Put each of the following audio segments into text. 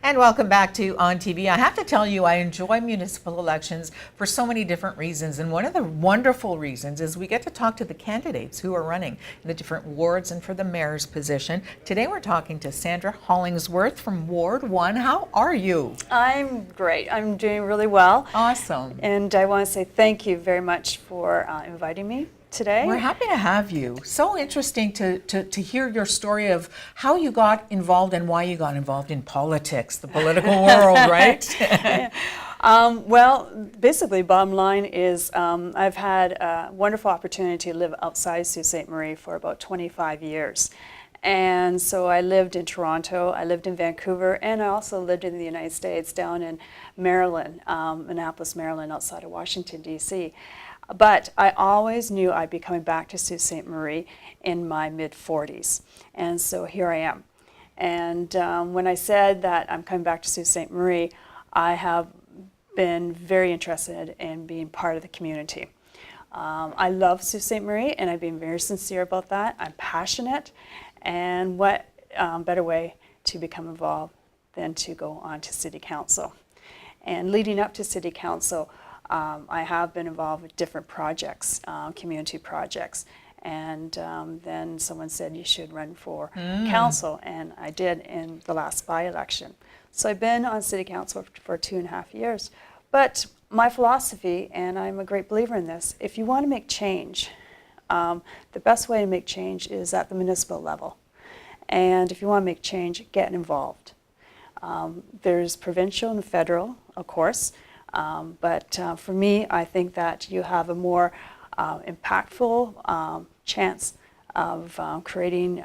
And welcome back to On TV. I have to tell you, I enjoy municipal elections for so many different reasons. And one of the wonderful reasons is we get to talk to the candidates who are running in the different wards and for the mayor's position. Today we're talking to Sandra Hollingsworth from Ward 1. How are you? I'm great. I'm doing really well. Awesome. And I want to say thank you very much for inviting me today. We're happy to have you. So interesting to hear your story of how you got involved and why you got involved in politics, the political world, right? Well, basically, bottom line is I've had a wonderful opportunity to live outside Sault Ste. Marie for about 25 years. And so I lived in Toronto, I lived in Vancouver, and I also lived in the United States down in Maryland, Annapolis, Maryland, outside of Washington, D.C. But I always knew I'd be coming back to Sault Ste. Marie in my mid-40s. And so here I am. And when I said that I'm coming back to Sault Ste. Marie, I have been very interested in being part of the community. I love Sault Ste. Marie, and I've been very sincere about that. I'm passionate, and what better way to become involved than to go on to City Council. And leading up to City Council, I have been involved with different projects, community projects, and then someone said you should run for council, and I did in the last by-election. So I've been on City Council for 2.5 years. But my philosophy, and I'm a great believer in this, if you want to make change, the best way to make change is at the municipal level. And if you want to make change, get involved. There's provincial and federal, of course, but for me, I think that you have a more impactful chance of creating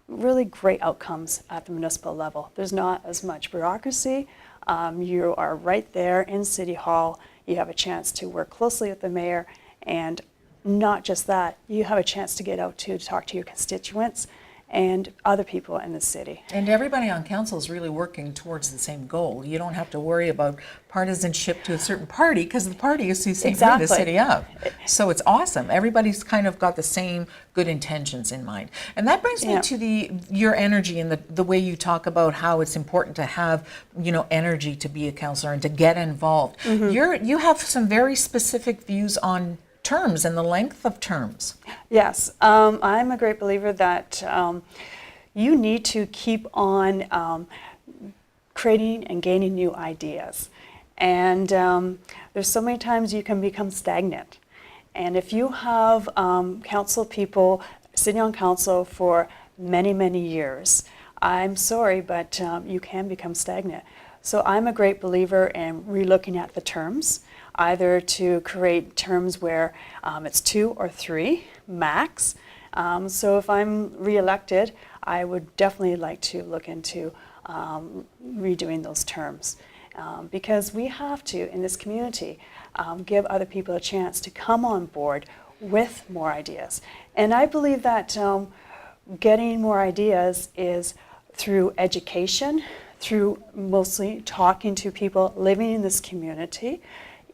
really great outcomes at the municipal level. There's not as much bureaucracy. You are right there in City Hall. You have a chance to work closely with the mayor, and not just that, you have a chance to get out to talk to your constituents and other people in the city. And everybody on council is really working towards the same goal. You don't have to worry about partisanship to a certain party because the party is Sault Ste. Marie, the city of. So it's awesome. Everybody's kind of got the same good intentions in mind. And that brings me to your energy and the way you talk about how it's important to have, energy to be a councillor and to get involved. You have some very specific views on terms and the length of terms. Yes, I'm a great believer that you need to keep on creating and gaining new ideas. And there's so many times you can become stagnant. And if you have council people sitting on council for many, many years, I'm sorry, but you can become stagnant. So I'm a great believer in relooking at the terms, either to create terms where it's 2 or 3 max. So if I'm re-elected, I would definitely like to look into redoing those terms. Because we have to, in this community, give other people a chance to come on board with more ideas. And I believe that getting more ideas is through education, through mostly talking to people living in this community.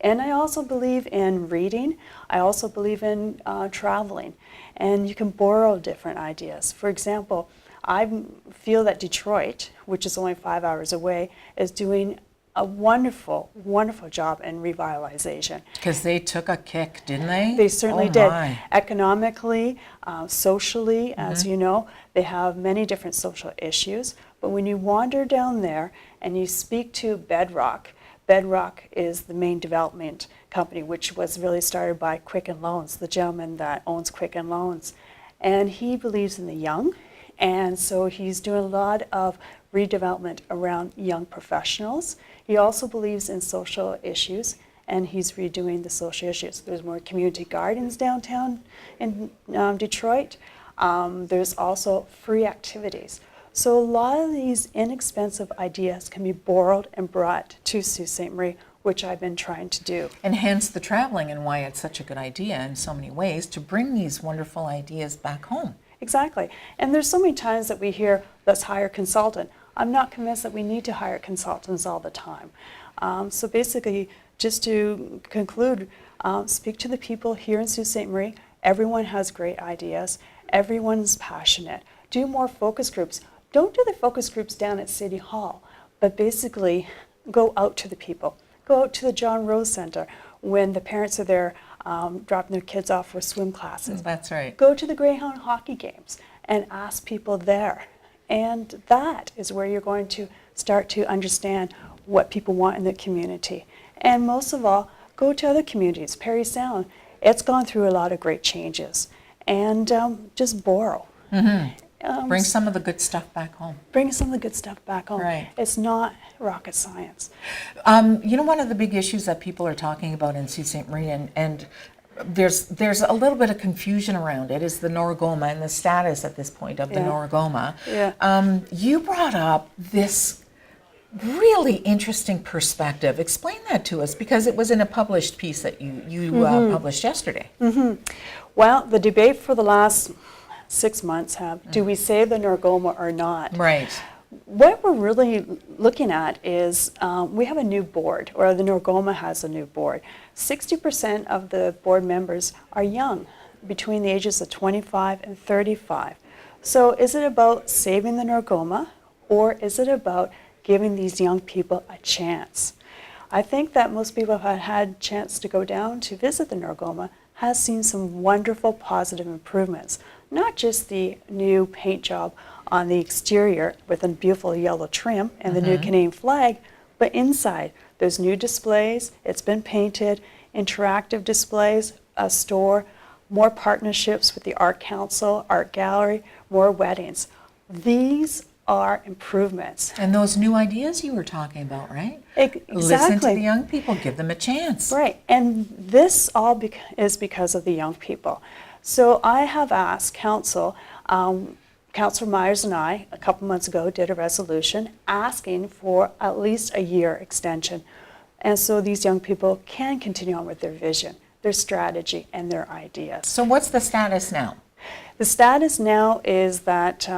And I also believe in reading. I also believe in traveling. And you can borrow different ideas. For example, I feel that Detroit, which is only 5 hours away, is doing a wonderful, wonderful job in revitalization. Because they took a kick, didn't they? They certainly did. My. Economically, socially, as you know, they have many different social issues. But when you wander down there and you speak to Bedrock, Bedrock is the main development company, which was really started by Quicken Loans, the gentleman that owns Quicken Loans. And he believes in the young, and so he's doing a lot of redevelopment around young professionals. He also believes in social issues, and he's redoing the social issues. There's more community gardens downtown in Detroit. There's also free activities. So a lot of these inexpensive ideas can be borrowed and brought to Sault Ste. Marie, which I've been trying to do. And hence the traveling and why it's such a good idea in so many ways to bring these wonderful ideas back home. Exactly. And there's so many times that we hear, let's hire a consultant. I'm not convinced that we need to hire consultants all the time. So basically, just to conclude, speak to the people here in Sault Ste. Marie. Everyone has great ideas. Everyone's passionate. Do more focus groups. Don't do the focus groups down at City Hall, but basically go out to the people. Go out to the John Rose Center when the parents are there dropping their kids off for swim classes. That's right. Go to the Greyhound hockey games and ask people there. And that is where you're going to start to understand what people want in the community. And most of all, go to other communities. Parry Sound, it's gone through a lot of great changes. And just borrow. Bring some of the good stuff back home. Bring some of the good stuff back home. Right. It's not rocket science. You know, one of the big issues that people are talking about in Sault Ste. Marie, and there's a little bit of confusion around it, is the Neuroma and the status at this point of the Neuroma. Yeah. You brought up this really interesting perspective. Explain that to us, because it was in a published piece that you published yesterday. Well, the debate for the last 6 months do we save the Neuroma or not? Right. What we're really looking at is we have a new board, or the Neuroma has a new board. 60% of the board members are young, between the ages of 25 and 35. So is it about saving the Neuroma, or is it about giving these young people a chance? I think that most people who have had a chance to go down to visit the Neuroma has seen some wonderful positive improvements. Not just the new paint job on the exterior with a beautiful yellow trim and the new Canadian flag, but inside there's new displays, it's been painted, interactive displays, a store, more partnerships with the Art Council, Art Gallery, more weddings. These are improvements. And those new ideas you were talking about, right? Exactly. Listen to the young people, give them a chance. Right, and this all is because of the young people. So I have asked Council, Councillor Myers and I, a couple months ago, did a resolution asking for at least a year extension. And so these young people can continue on with their vision, their strategy, and their ideas. So what's the status now? The status now is that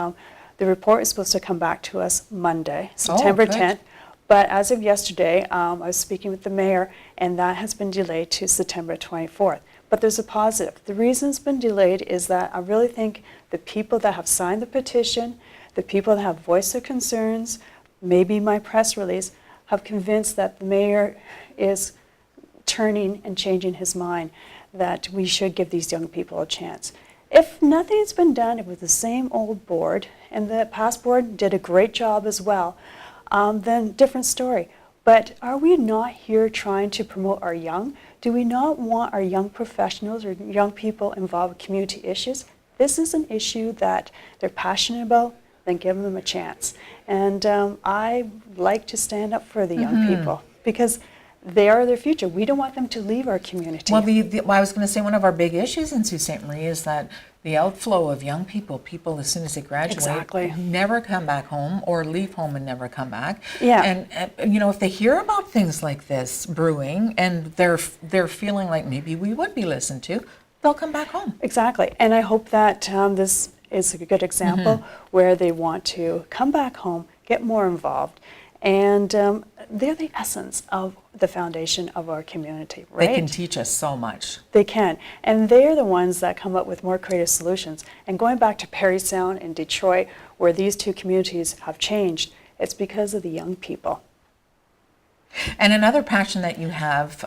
the report is supposed to come back to us Monday, September 10th. But as of yesterday, I was speaking with the mayor, and that has been delayed to September 24th. But there's a positive. The reason it's been delayed is that I really think the people that have signed the petition, the people that have voiced their concerns, maybe my press release, have convinced that the mayor is turning and changing his mind, that we should give these young people a chance. If nothing's been done with the same old board, and the past board did a great job as well, then different story. But are we not here trying to promote our young? Do we not want our young professionals or young people involved with community issues? This is an issue that they're passionate about, then give them a chance. And I like to stand up for the young people, because they are their future. We don't want them to leave our community. Well, I was going to say one of our big issues in Sault Ste. Marie is that the outflow of young people as soon as they graduate, never come back home, or leave home and never come back. Yeah. And you know, if they hear about things like this brewing and they're feeling like maybe we would be listened to, they'll come back home. Exactly. And I hope that this is a good example where they want to come back home, get more involved, and they're the essence of the foundation of our community, right? They can teach us so much. They can. And they're the ones that come up with more creative solutions. And going back to Parry Sound in Detroit, where these two communities have changed, it's because of the young people. And another passion that you have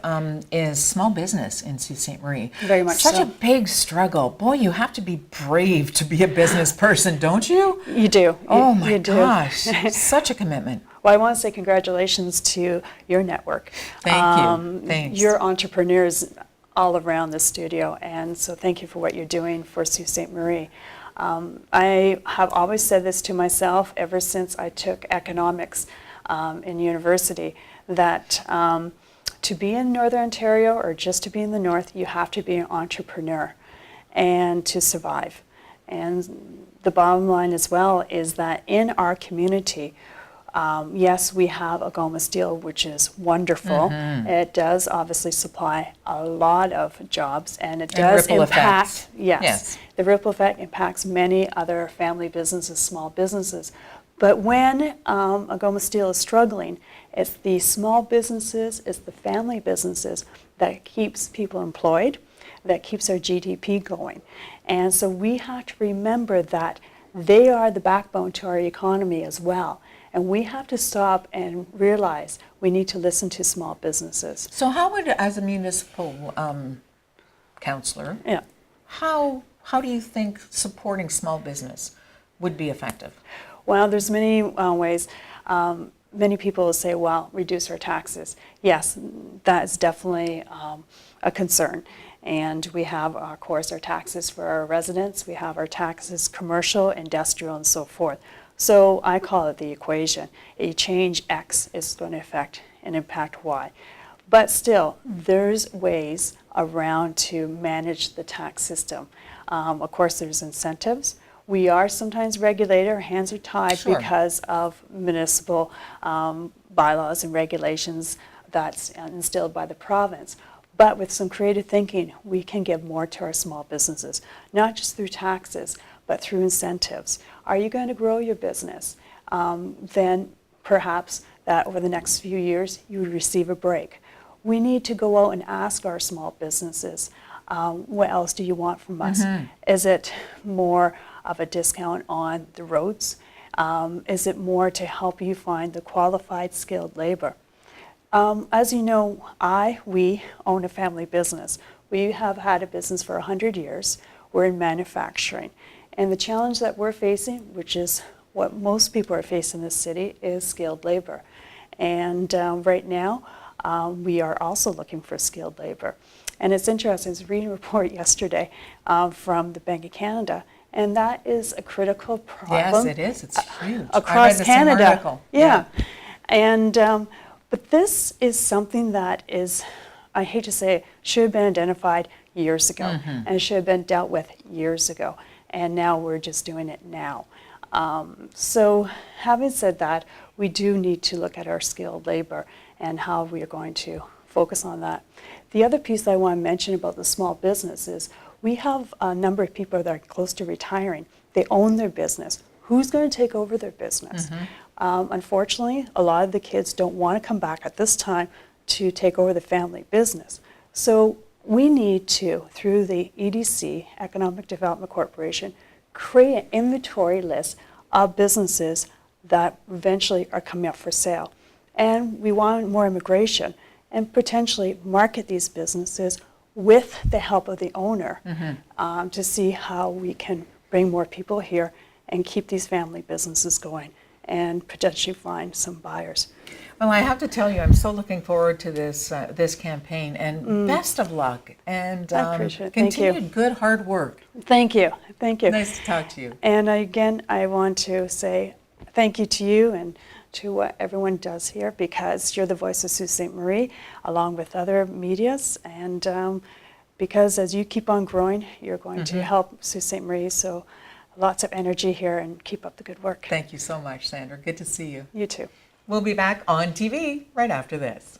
is small business in Sault Ste. Marie. Very much so. Such a big struggle. Boy, you have to be brave to be a business person, don't you? You do. Oh my gosh, such a commitment. Well, I want to say congratulations to your network. Thank you. Thanks. You're entrepreneurs all around the studio, and so thank you for what you're doing for Sault Ste. Marie. I have always said this to myself ever since I took economics in university, that to be in Northern Ontario, or just to be in the North, you have to be an entrepreneur and to survive. And the bottom line as well is that in our community, yes, we have Algoma Steel, which is wonderful. It does obviously supply a lot of jobs, and it does impact, yes, the ripple effect impacts many other family businesses, small businesses. But when Algoma Steel is struggling, it's the small businesses, it's the family businesses that keeps people employed, that keeps our GDP going. And so we have to remember that they are the backbone to our economy as well. And we have to stop and realize we need to listen to small businesses. So how would, as a municipal councillor, Yeah. how do you think supporting small business would be effective? Well, there's many ways. Many people will say, well, reduce our taxes. Yes, that is definitely a concern. And we have, of course, our taxes for our residents. We have our taxes, commercial, industrial, and so forth. So I call it the equation. A change X is going to affect and impact Y. But still, there's ways around to manage the tax system. Of course, there's incentives. We are sometimes regulated, our hands are tied Sure. because of municipal bylaws and regulations that's instilled by the province. But with some creative thinking, we can give more to our small businesses, not just through taxes, but through incentives. Are you going to grow your business? Then perhaps that over the next few years, you would receive a break. We need to go out and ask our small businesses, what else do you want from us? Is it more of a discount on the roads? Is it more to help you find the qualified, skilled labor? As you know, we own a family business. We have had a business for 100 years. We're in manufacturing. And the challenge that we're facing, which is what most people are facing in this city, is skilled labor. And right now, we are also looking for skilled labor. And it's interesting, I was reading a report yesterday from the Bank of Canada, and that is a critical problem. Yes, it is. It's huge. Across I read the Canada. same article. Yeah. And but this is something that is, I hate to say it, should have been identified years ago and should have been dealt with years ago. And now we're just doing it now. So having said that, we do need to look at our skilled labor and how we are going to focus on that. The other piece I want to mention about the small business is we have a number of people that are close to retiring. They own their business. Who's going to take over their business? Unfortunately, a lot of the kids don't want to come back at this time to take over the family business. So we need to, through the EDC, Economic Development Corporation, create an inventory list of businesses that eventually are coming up for sale. And we want more immigration and potentially market these businesses with the help of the owner to see how we can bring more people here and keep these family businesses going and potentially find some buyers. Well, I have to tell you, I'm so looking forward to this this campaign, and best of luck, and I appreciate it. Thank you. continued good hard work. Thank you. Thank you. Nice to talk to you. And again, I want to say thank you to you and to what everyone does here, because you're the voice of Sault Ste. Marie, along with other medias, and because as you keep on growing, you're going to help Sault Ste. Marie. So lots of energy here, and keep up the good work. Thank you so much, Sandra. Good to see you. You too. We'll be back on TV right after this.